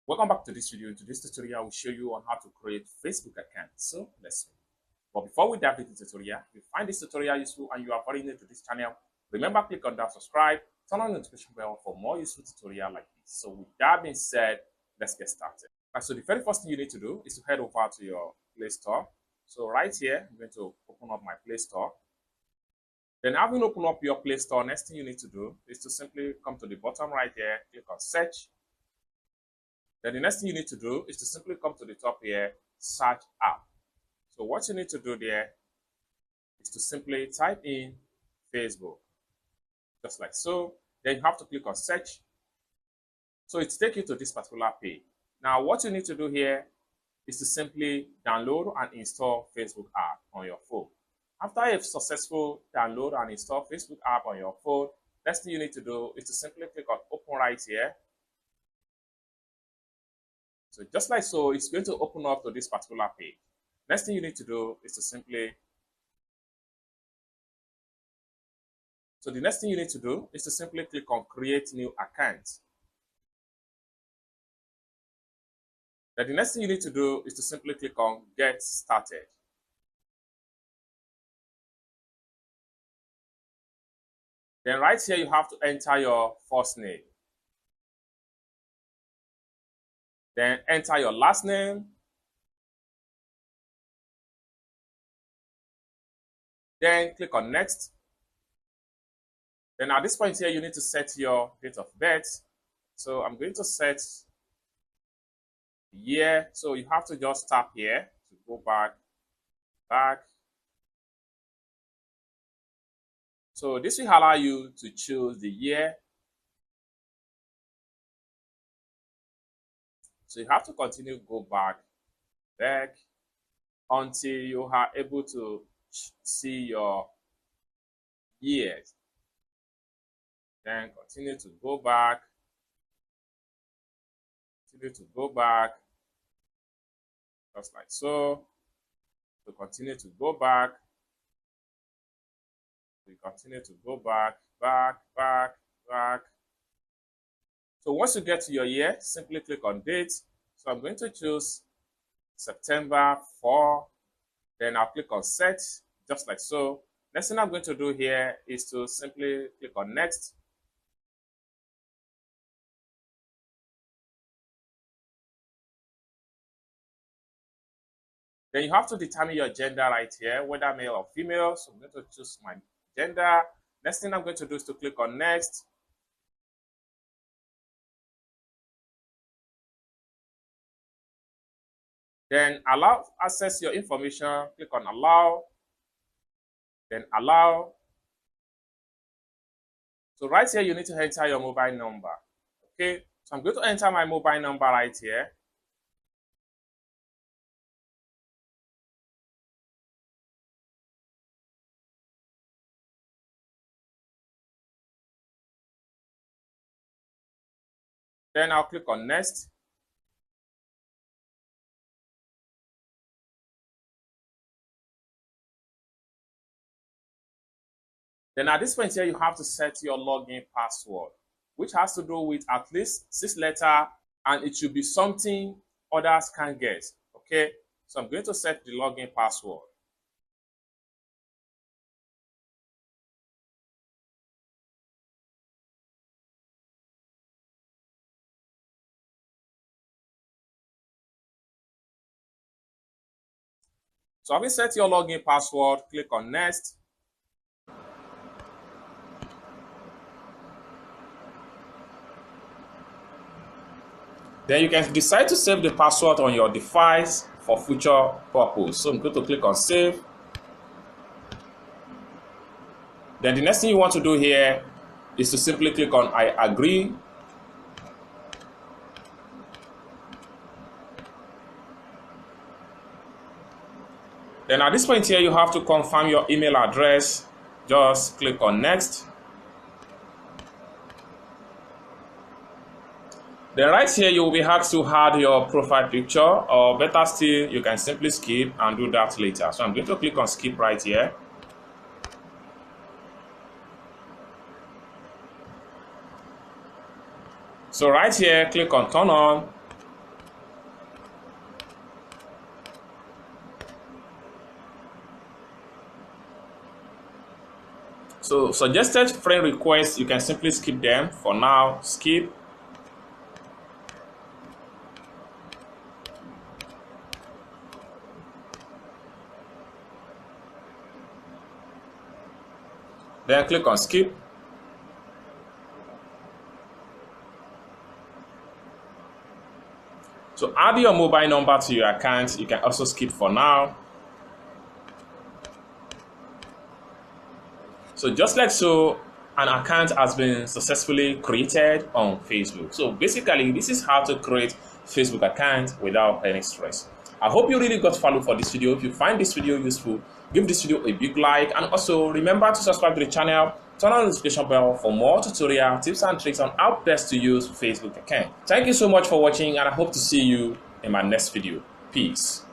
Welcome back to this video. In today's tutorial, I will show you on how to create Facebook account. So let's see. But before we dive into the tutorial, if you find this tutorial useful and you are very new to this channel, remember click on that subscribe, turn on the notification bell for more useful tutorial like this. So with that being said, let's get started. So the very first thing you need to do is to head over to your Play Store. So right here, I'm going to open up my Play Store. Then having opened up your Play Store, next thing you need to do is to simply come to the bottom right here, click on search. Then the next thing you need to do is to simply come to the top here, search app. So what you need to do there is to simply type in Facebook, just like so. Then you have to click on search. So it takes you to this particular page. Now what you need to do here is to simply download and install Facebook app on your phone. After a successful download and install Facebook app on your phone, next thing you need to do is to simply click on open right here. So just like so, it's going to open up to this particular page. Next thing you need to do is to simply, click on create new account. Then the next thing you need to do is to simply click on get started. Then right here, you have to enter your first name. Then enter your last name. Then click on next. Then at this point here, you need to set your date of birth. So I'm going to set the year. So you have to just tap here to go back. So this will allow you to choose the year. So you have to continue, go back until you are able to see your years. Then continue to go back. Just like so. So continue to go back. You continue to go back. So once you get to your year, simply click on date. So I'm going to choose September 4. Then I'll click on set, just like so. Next thing I'm going to do here is to simply click on next. Then you have to determine your gender right here, whether male or female. So I'm going to choose my gender. Next thing I'm going to do is to click on next. Then allow access your information, click on allow, then allow. So right here, you need to enter your mobile number. Okay, so I'm going to enter my mobile number right here. Then I'll click on next. Then at this point here, you have to set your login password, which has to do with at least 6 letters, and it should be something others can guess. Okay, so I'm going to set the login password. So having set your login password, click on next. Then you can decide to save the password on your device for future purpose. So I'm going to click on save. Then the next thing you want to do here is to simply click on I agree. Then at this point here, you have to confirm your email address. Just click on next. Then right here, you will be asked to add your profile picture, or better still, you can simply skip and do that later. So I'm going to click on skip right here. So right here, click on turn on. So suggested friend requests, you can simply skip them. For now, skip. Then click on skip. So add your mobile number to your account. You can also skip for now. So just like so, an account has been successfully created on Facebook. So basically, this is how to create Facebook account without any stress. I hope you really got value for this video. If you find this video useful, give this video a big like, and also remember to subscribe to the channel, turn on the notification bell for more tutorial tips and tricks on how best to use Facebook account. Thank you so much for watching, and I hope to see you in my next video. Peace.